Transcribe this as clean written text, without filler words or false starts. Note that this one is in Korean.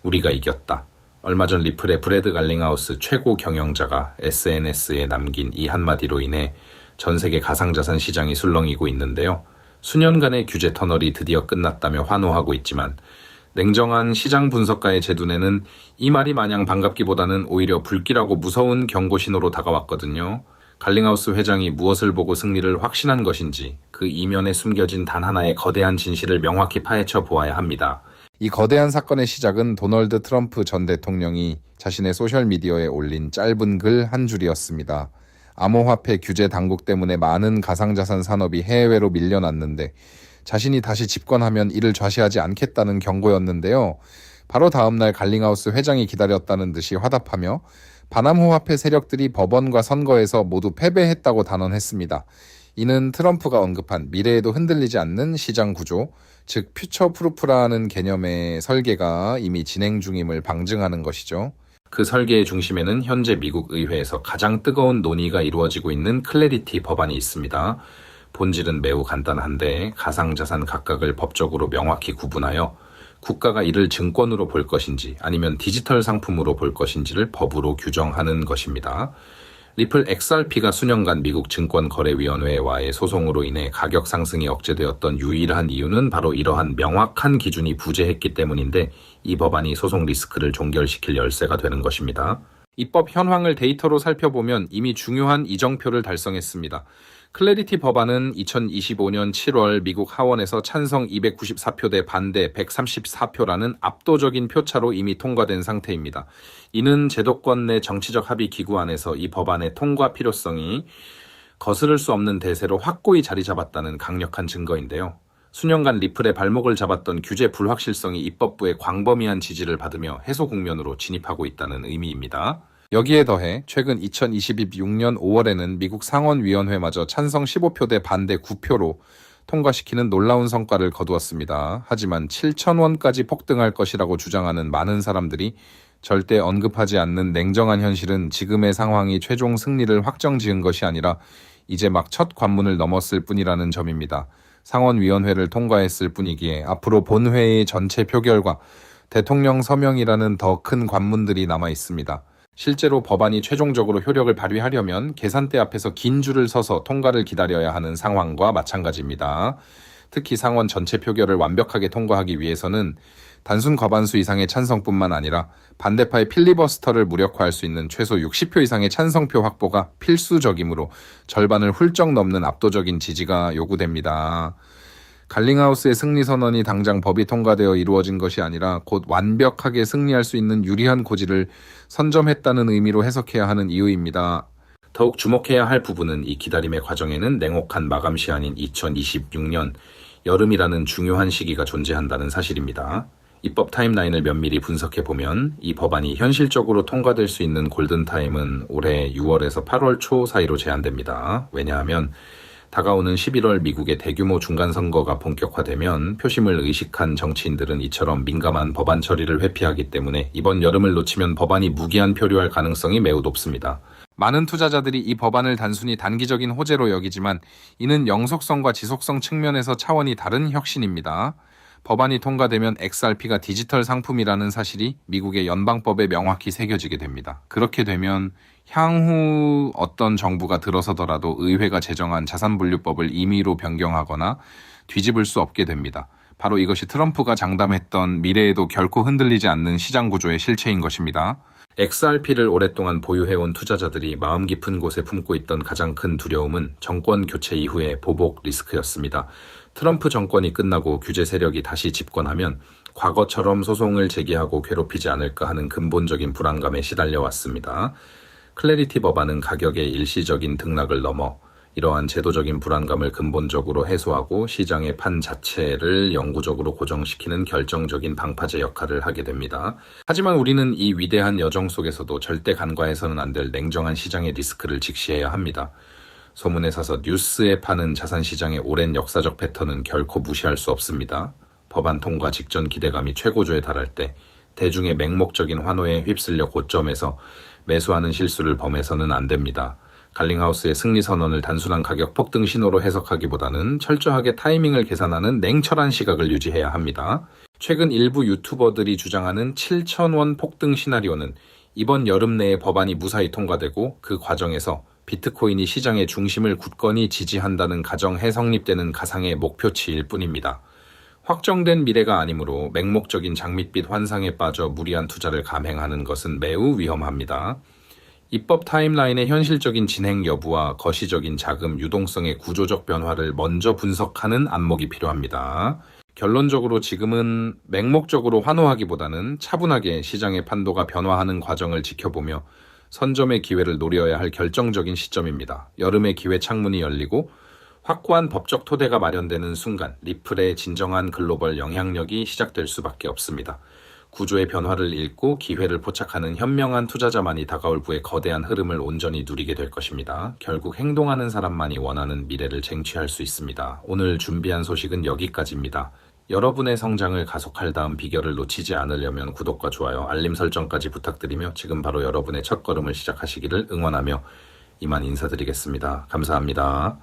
우리가 이겼다. 얼마 전 리플의 브래드 갈링하우스 최고 경영자가 SNS에 남긴 이 한마디로 인해 전 세계 가상자산 시장이 술렁이고 있는데요. 수년간의 규제 터널이 드디어 끝났다며 환호하고 있지만 냉정한 시장 분석가의 제 눈에는 이 말이 마냥 반갑기보다는 오히려 불길하고 무서운 경고 신호로 다가왔거든요. 갈링하우스 회장이 무엇을 보고 승리를 확신한 것인지 그 이면에 숨겨진 단 하나의 거대한 진실을 명확히 파헤쳐 보아야 합니다. 이 거대한 사건의 시작은 도널드 트럼프 전 대통령이 자신의 소셜미디어에 올린 짧은 글 한 줄이었습니다. 암호화폐 규제 당국 때문에 많은 가상자산 산업이 해외로 밀려났는데 자신이 다시 집권하면 이를 좌시하지 않겠다는 경고였는데요. 바로 다음날 갈링하우스 회장이 기다렸다는 듯이 화답하며 반암호화폐 세력들이 법원과 선거에서 모두 패배했다고 단언했습니다. 이는 트럼프가 언급한 미래에도 흔들리지 않는 시장 구조, 즉 퓨처 프루프라는 개념의 설계가 이미 진행 중임을 방증하는 것이죠. 그 설계의 중심에는 현재 미국 의회에서 가장 뜨거운 논의가 이루어지고 있는 클래리티 법안이 있습니다. 본질은 매우 간단한데 가상자산 각각을 법적으로 명확히 구분하여 국가가 이를 증권으로 볼 것인지 아니면 디지털 상품으로 볼 것인지를 법으로 규정하는 것입니다. 리플 XRP가 수년간 미국 증권거래위원회와의 소송으로 인해 가격 상승이 억제되었던 유일한 이유는 바로 이러한 명확한 기준이 부재했기 때문인데 이 법안이 소송 리스크를 종결시킬 열쇠가 되는 것입니다. 입법 현황을 데이터로 살펴보면 이미 중요한 이정표를 달성했습니다. 클래리티 법안은 2025년 7월 미국 하원에서 찬성 294표 대 반대 134표라는 압도적인 표차로 이미 통과된 상태입니다. 이는 제도권 내 정치적 합의 기구 안에서 이 법안의 통과 필요성이 거스를 수 없는 대세로 확고히 자리 잡았다는 강력한 증거인데요. 수년간 리플의 발목을 잡았던 규제 불확실성이 입법부의 광범위한 지지를 받으며 해소 국면으로 진입하고 있다는 의미입니다. 여기에 더해 최근 2026년 5월에는 미국 상원위원회마저 찬성 15표 대 반대 9표로 통과시키는 놀라운 성과를 거두었습니다. 하지만 7,000원까지 폭등할 것이라고 주장하는 많은 사람들이 절대 언급하지 않는 냉정한 현실은 지금의 상황이 최종 승리를 확정지은 것이 아니라 이제 막 첫 관문을 넘었을 뿐이라는 점입니다. 상원위원회를 통과했을 뿐이기에 앞으로 본회의 전체 표결과 대통령 서명이라는 더 큰 관문들이 남아 있습니다. 실제로 법안이 최종적으로 효력을 발휘하려면 계산대 앞에서 긴 줄을 서서 통과를 기다려야 하는 상황과 마찬가지입니다. 특히 상원 전체 표결을 완벽하게 통과하기 위해서는 단순 과반수 이상의 찬성뿐만 아니라 반대파의 필리버스터를 무력화할 수 있는 최소 60표 이상의 찬성표 확보가 필수적이므로 절반을 훌쩍 넘는 압도적인 지지가 요구됩니다. 갈링하우스의 승리 선언이 당장 법이 통과되어 이루어진 것이 아니라 곧 완벽하게 승리할 수 있는 유리한 고지를 선점했다는 의미로 해석해야 하는 이유입니다. 더욱 주목해야 할 부분은 이 기다림의 과정에는 냉혹한 마감 시한인 2026년 여름이라는 중요한 시기가 존재한다는 사실입니다. 입법 타임라인을 면밀히 분석해보면 이 법안이 현실적으로 통과될 수 있는 골든타임은 올해 6월에서 8월 초 사이로 제한됩니다. 왜냐하면 다가오는 11월 미국의 대규모 중간선거가 본격화되면 표심을 의식한 정치인들은 이처럼 민감한 법안 처리를 회피하기 때문에 이번 여름을 놓치면 법안이 무기한 표류할 가능성이 매우 높습니다. 많은 투자자들이 이 법안을 단순히 단기적인 호재로 여기지만 이는 영속성과 지속성 측면에서 차원이 다른 혁신입니다. 법안이 통과되면 XRP가 디지털 상품이라는 사실이 미국의 연방법에 명확히 새겨지게 됩니다. 그렇게 되면 향후 어떤 정부가 들어서더라도 의회가 제정한 자산분류법을 임의로 변경하거나 뒤집을 수 없게 됩니다. 바로 이것이 트럼프가 장담했던 미래에도 결코 흔들리지 않는 시장 구조의 실체인 것입니다. XRP를 오랫동안 보유해온 투자자들이 마음 깊은 곳에 품고 있던 가장 큰 두려움은 정권 교체 이후의 보복 리스크였습니다. 트럼프 정권이 끝나고 규제 세력이 다시 집권하면 과거처럼 소송을 제기하고 괴롭히지 않을까 하는 근본적인 불안감에 시달려왔습니다. 클래리티 법안은 가격의 일시적인 등락을 넘어 이러한 제도적인 불안감을 근본적으로 해소하고 시장의 판 자체를 영구적으로 고정시키는 결정적인 방파제 역할을 하게 됩니다. 하지만 우리는 이 위대한 여정 속에서도 절대 간과해서는 안 될 냉정한 시장의 리스크를 직시해야 합니다. 소문에 사서 뉴스에 파는 자산시장의 오랜 역사적 패턴은 결코 무시할 수 없습니다. 법안 통과 직전 기대감이 최고조에 달할 때 대중의 맹목적인 환호에 휩쓸려 고점에서 매수하는 실수를 범해서는 안 됩니다. 갈링하우스의 승리 선언을 단순한 가격 폭등 신호로 해석하기보다는 철저하게 타이밍을 계산하는 냉철한 시각을 유지해야 합니다. 최근 일부 유튜버들이 주장하는 7,000원 폭등 시나리오는 이번 여름 내에 법안이 무사히 통과되고 그 과정에서 비트코인이 시장의 중심을 굳건히 지지한다는 가정해 성립되는 가상의 목표치일 뿐입니다. 확정된 미래가 아니므로 맹목적인 장밋빛 환상에 빠져 무리한 투자를 감행하는 것은 매우 위험합니다. 입법 타임라인의 현실적인 진행 여부와 거시적인 자금 유동성의 구조적 변화를 먼저 분석하는 안목이 필요합니다. 결론적으로 지금은 맹목적으로 환호하기보다는 차분하게 시장의 판도가 변화하는 과정을 지켜보며 선점의 기회를 노려야 할 결정적인 시점입니다. 여름의 기회 창문이 열리고 확고한 법적 토대가 마련되는 순간 리플의 진정한 글로벌 영향력이 시작될 수밖에 없습니다. 구조의 변화를 읽고 기회를 포착하는 현명한 투자자만이 다가올 부의 거대한 흐름을 온전히 누리게 될 것입니다. 결국 행동하는 사람만이 원하는 미래를 쟁취할 수 있습니다. 오늘 준비한 소식은 여기까지입니다. 여러분의 성장을 가속할 다음 비결을 놓치지 않으려면 구독과 좋아요, 알림 설정까지 부탁드리며 지금 바로 여러분의 첫걸음을 시작하시기를 응원하며 이만 인사드리겠습니다. 감사합니다.